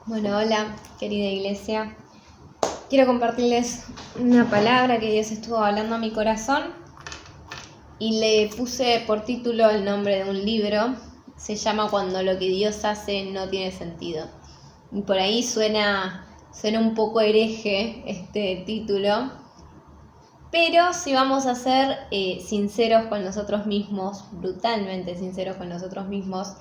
Bueno, hola, querida iglesia. Quiero compartirles una palabra que Dios estuvo hablando a mi corazón y le puse por título el nombre de un libro. Se llama Cuando lo que Dios hace no tiene sentido. Y por ahí suena un poco hereje este título, pero si vamos a ser sinceros con nosotros mismos, brutalmente sinceros con nosotros mismos,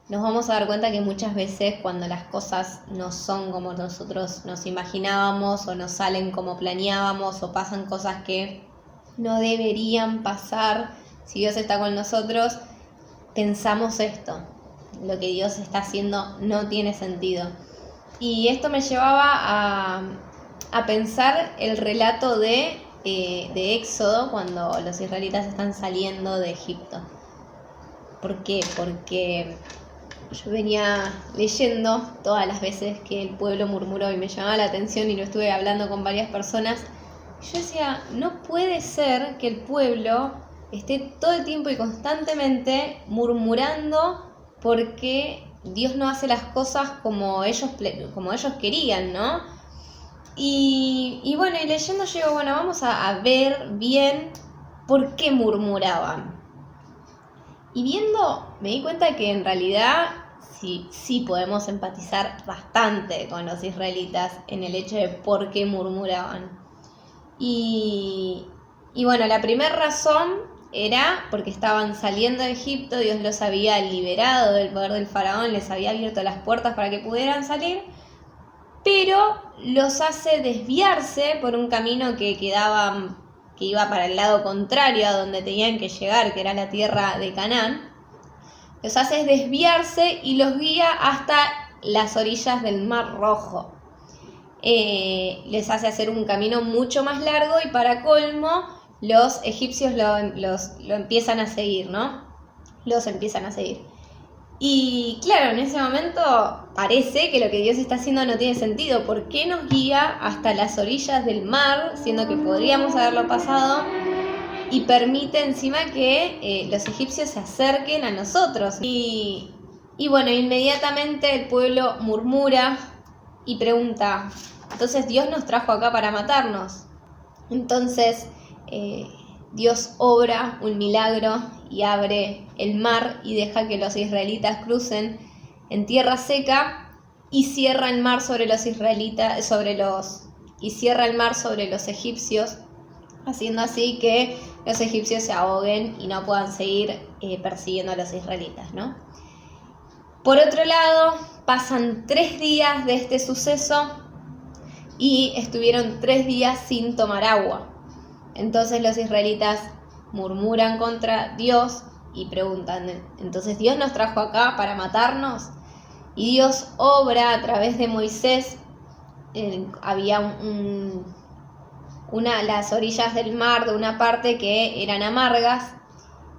nos vamos a dar cuenta que muchas veces cuando las cosas no son como nosotros nos imaginábamos o no salen como planeábamos o pasan cosas que no deberían pasar, si Dios está con nosotros, pensamos esto: lo que Dios está haciendo no tiene sentido. Y esto me llevaba a pensar el relato de Éxodo, cuando los israelitas están saliendo de Egipto. ¿Por qué? Porque yo venía leyendo todas las veces que el pueblo murmuró y me llamaba la atención, y lo estuve hablando con varias personas. Yo decía, no puede ser que el pueblo esté todo el tiempo y constantemente murmurando porque Dios no hace las cosas como ellos querían, ¿no? Y bueno, y leyendo yo digo, bueno, vamos a ver bien por qué murmuraban. Y viendo, me di cuenta que en realidad sí podemos empatizar bastante con los israelitas en el hecho de por qué murmuraban. Y bueno, la primera razón era porque estaban saliendo de Egipto. Dios los había liberado del poder del faraón, les había abierto las puertas para que pudieran salir, pero los hace desviarse por un camino que iba para el lado contrario a donde tenían que llegar, que era la tierra de Canaán. Los hace desviarse y los guía hasta las orillas del Mar Rojo. Les hace hacer un camino mucho más largo y, para colmo, los egipcios lo empiezan a seguir, ¿no? Los empiezan a seguir. Y claro, en ese momento parece que lo que Dios está haciendo no tiene sentido. ¿Por qué nos guía hasta las orillas del mar, siendo que podríamos haberlo pasado? Y permite encima que los egipcios se acerquen a nosotros. Y bueno, inmediatamente el pueblo murmura y pregunta, ¿entonces Dios nos trajo acá para matarnos? Entonces Dios obra un milagro y abre el mar y deja que los israelitas crucen en tierra seca, y cierra el mar sobre los israelitas, cierra el mar sobre los egipcios, haciendo así que los egipcios se ahoguen y no puedan seguir persiguiendo a los israelitas, ¿no? Por otro lado, pasan 3 días de este suceso y estuvieron 3 días sin tomar agua. Entonces los israelitas murmuran contra Dios y preguntan, ¿entonces Dios nos trajo acá para matarnos? Y Dios obra a través de Moisés. Había las orillas del mar de una parte que eran amargas,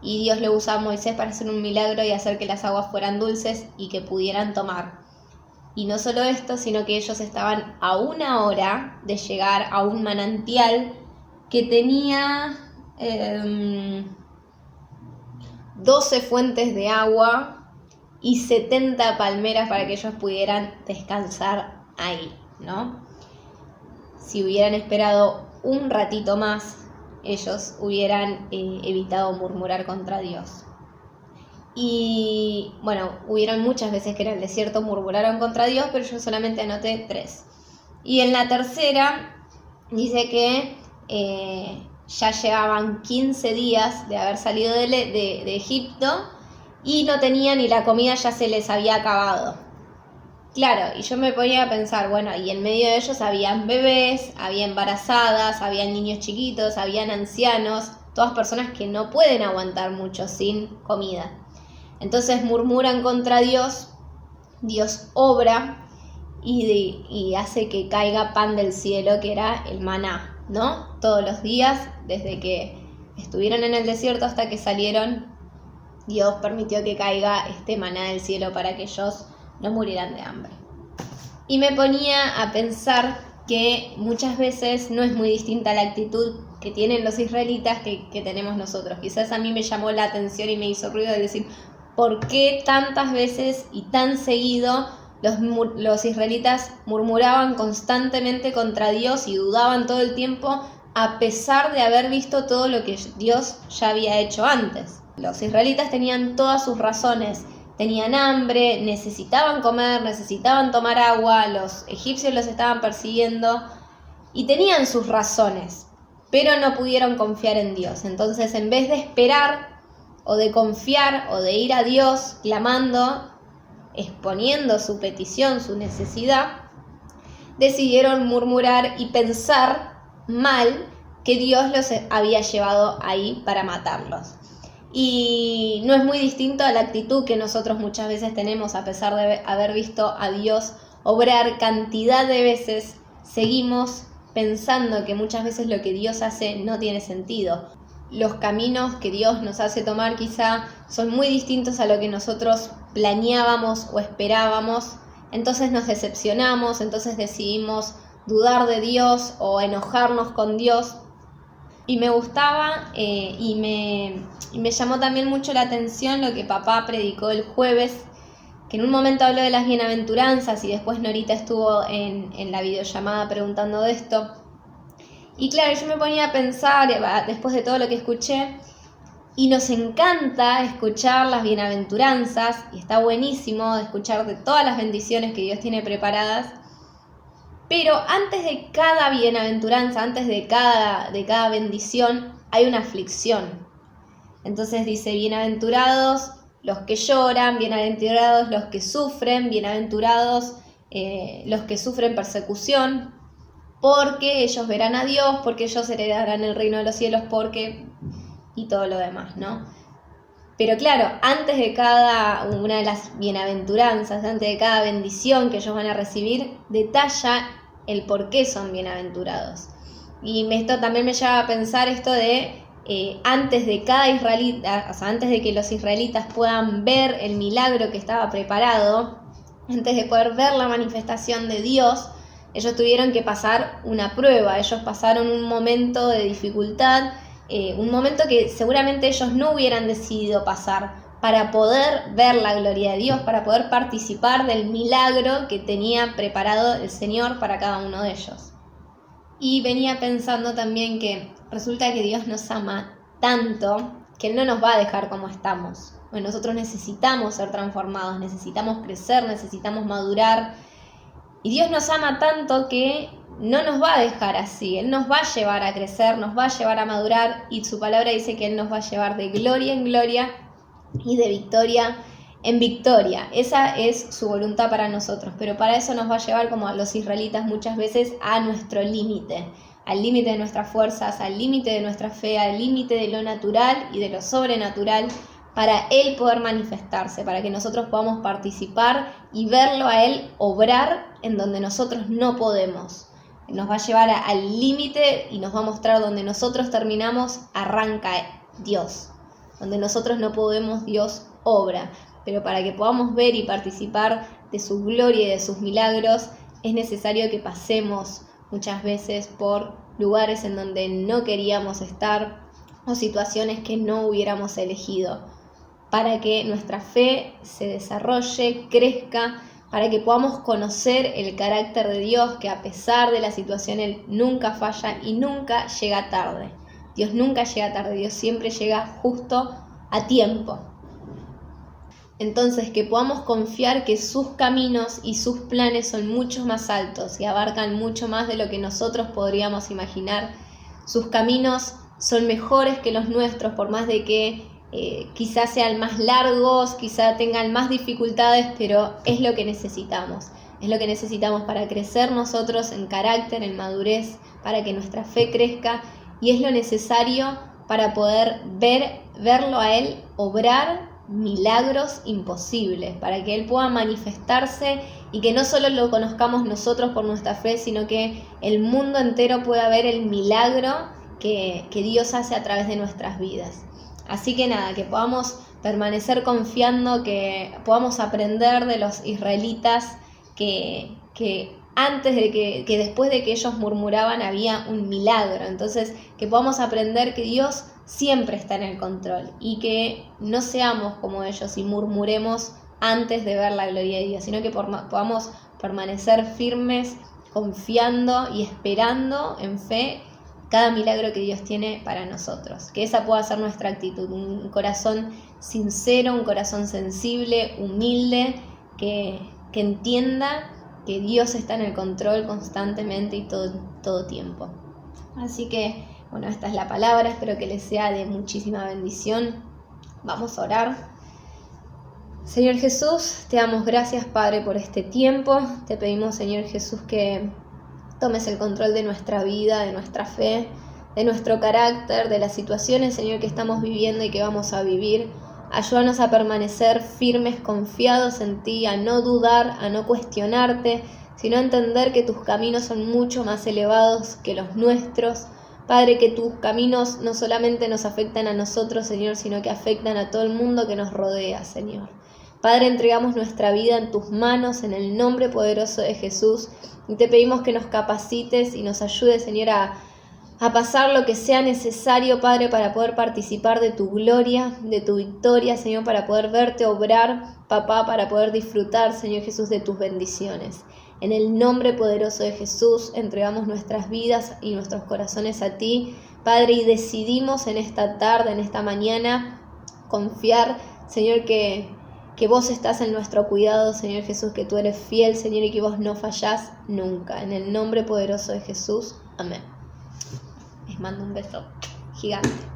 y Dios lo usa a Moisés para hacer un milagro y hacer que las aguas fueran dulces y que pudieran tomar. Y no solo esto, sino que ellos estaban a 1 hora de llegar a un manantial que tenía 12 fuentes de agua y 70 palmeras para que ellos pudieran descansar ahí, ¿no? Si hubieran esperado un ratito más, ellos hubieran evitado murmurar contra Dios. Y bueno, hubieron muchas veces que en el desierto murmuraron contra Dios, pero yo solamente anoté 3. Y en la tercera dice que ya llevaban 15 días de haber salido de Egipto y no tenían, y la comida ya se les había acabado. Claro, y yo me ponía a pensar, bueno, y en medio de ellos habían bebés, había embarazadas, habían niños chiquitos, habían ancianos, todas personas que no pueden aguantar mucho sin comida. Entonces murmuran contra Dios, Dios obra y hace que caiga pan del cielo, que era el maná, ¿no? Todos los días, desde que estuvieron en el desierto hasta que salieron, Dios permitió que caiga este maná del cielo para que ellos no murieran de hambre. Y me ponía a pensar que muchas veces no es muy distinta la actitud que tienen los israelitas que tenemos nosotros. Quizás a mí me llamó la atención y me hizo ruido de decir, ¿por qué tantas veces y tan seguido los israelitas murmuraban constantemente contra Dios y dudaban todo el tiempo, a pesar de haber visto todo lo que Dios ya había hecho antes. Los israelitas tenían todas sus razones, tenían hambre, necesitaban comer, necesitaban tomar agua, los egipcios los estaban persiguiendo y tenían sus razones, pero no pudieron confiar en Dios. Entonces, en vez de esperar o de confiar o de ir a Dios clamando, exponiendo su petición, su necesidad, decidieron murmurar y pensar mal que Dios los había llevado ahí para matarlos. Y no es muy distinto a la actitud que nosotros muchas veces tenemos, a pesar de haber visto a Dios obrar cantidad de veces, seguimos pensando que muchas veces lo que Dios hace no tiene sentido. Los caminos que Dios nos hace tomar quizá son muy distintos a lo que nosotros planeábamos o esperábamos, entonces nos decepcionamos, entonces decidimos dudar de Dios o enojarnos con Dios. Y me gustaba y me llamó también mucho la atención lo que papá predicó el jueves, que en un momento habló de las bienaventuranzas y después Norita estuvo en la videollamada preguntando de esto. Y claro, yo me ponía a pensar, después de todo lo que escuché, y nos encanta escuchar las bienaventuranzas, y está buenísimo escuchar de todas las bendiciones que Dios tiene preparadas, pero antes de cada bienaventuranza, antes de cada bendición, hay una aflicción. Entonces dice, bienaventurados los que lloran, bienaventurados los que sufren, bienaventurados los que sufren persecución, porque ellos verán a Dios, porque ellos heredarán el reino de los cielos, porque... y todo lo demás, ¿no? Pero claro, antes de cada una de las bienaventuranzas, antes de cada bendición que ellos van a recibir, detalla el por qué son bienaventurados. Y esto también me lleva a pensar esto de antes de cada israelita, o sea, antes de que los israelitas puedan ver el milagro que estaba preparado, antes de poder ver la manifestación de Dios, ellos tuvieron que pasar una prueba, ellos pasaron un momento de dificultad, un momento que seguramente ellos no hubieran decidido pasar para poder ver la gloria de Dios, para poder participar del milagro que tenía preparado el Señor para cada uno de ellos. Y venía pensando también que resulta que Dios nos ama tanto que Él no nos va a dejar como estamos. Bueno, nosotros necesitamos ser transformados, necesitamos crecer, necesitamos madurar. Y Dios nos ama tanto que no nos va a dejar así. Él nos va a llevar a crecer, nos va a llevar a madurar, y su palabra dice que Él nos va a llevar de gloria en gloria y de victoria en victoria. Esa es su voluntad para nosotros, pero para eso nos va a llevar, como a los israelitas muchas veces, a nuestro límite, al límite de nuestras fuerzas, al límite de nuestra fe, al límite de lo natural y de lo sobrenatural, para Él poder manifestarse, para que nosotros podamos participar y verlo a Él obrar en donde nosotros no podemos. Nos va a llevar al límite y nos va a mostrar donde nosotros terminamos, arranca Dios. Donde nosotros no podemos, Dios obra. Pero para que podamos ver y participar de su gloria y de sus milagros, es necesario que pasemos muchas veces por lugares en donde no queríamos estar o situaciones que no hubiéramos elegido, para que nuestra fe se desarrolle, crezca, para que podamos conocer el carácter de Dios, que a pesar de la situación Él nunca falla y nunca llega tarde. Dios nunca llega tarde, Dios siempre llega justo a tiempo. Entonces, que podamos confiar que sus caminos y sus planes son mucho más altos y abarcan mucho más de lo que nosotros podríamos imaginar. Sus caminos son mejores que los nuestros, por más de que quizás sean más largos, quizás tengan más dificultades, pero es lo que necesitamos. Es lo que necesitamos para crecer nosotros en carácter, en madurez, para que nuestra fe crezca, y es lo necesario para poder verlo a Él obrar milagros imposibles, para que Él pueda manifestarse y que no solo lo conozcamos nosotros por nuestra fe, sino que el mundo entero pueda ver el milagro que Dios hace a través de nuestras vidas. Así que nada, que podamos permanecer confiando, que podamos aprender de los israelitas que antes de que después de que ellos murmuraban había un milagro. Entonces, que podamos aprender que Dios siempre está en el control y que no seamos como ellos y murmuremos antes de ver la gloria de Dios, sino que podamos permanecer firmes, confiando y esperando en fe cada milagro que Dios tiene para nosotros. Que esa pueda ser nuestra actitud, un corazón sincero, un corazón sensible, humilde, que entienda que Dios está en el control constantemente y todo tiempo. Así que, bueno, esta es la palabra, espero que les sea de muchísima bendición. Vamos a orar. Señor Jesús, te damos gracias, Padre, por este tiempo. Te pedimos, Señor Jesús, que tomes el control de nuestra vida, de nuestra fe, de nuestro carácter, de las situaciones, Señor, que estamos viviendo y que vamos a vivir. Ayúdanos a permanecer firmes, confiados en ti, a no dudar, a no cuestionarte, sino a entender que tus caminos son mucho más elevados que los nuestros. Padre, que tus caminos no solamente nos afectan a nosotros, Señor, sino que afectan a todo el mundo que nos rodea, Señor. Padre, entregamos nuestra vida en tus manos, en el nombre poderoso de Jesús, y te pedimos que nos capacites y nos ayudes, Señor, a pasar lo que sea necesario, Padre, para poder participar de tu gloria, de tu victoria, Señor, para poder verte obrar, Papá, para poder disfrutar, Señor Jesús, de tus bendiciones. En el nombre poderoso de Jesús, entregamos nuestras vidas y nuestros corazones a ti, Padre, y decidimos en esta tarde, en esta mañana, confiar, Señor, que vos estás en nuestro cuidado, Señor Jesús, que tú eres fiel, Señor, y que vos no fallás nunca. En el nombre poderoso de Jesús, amén. Les mando un beso gigante.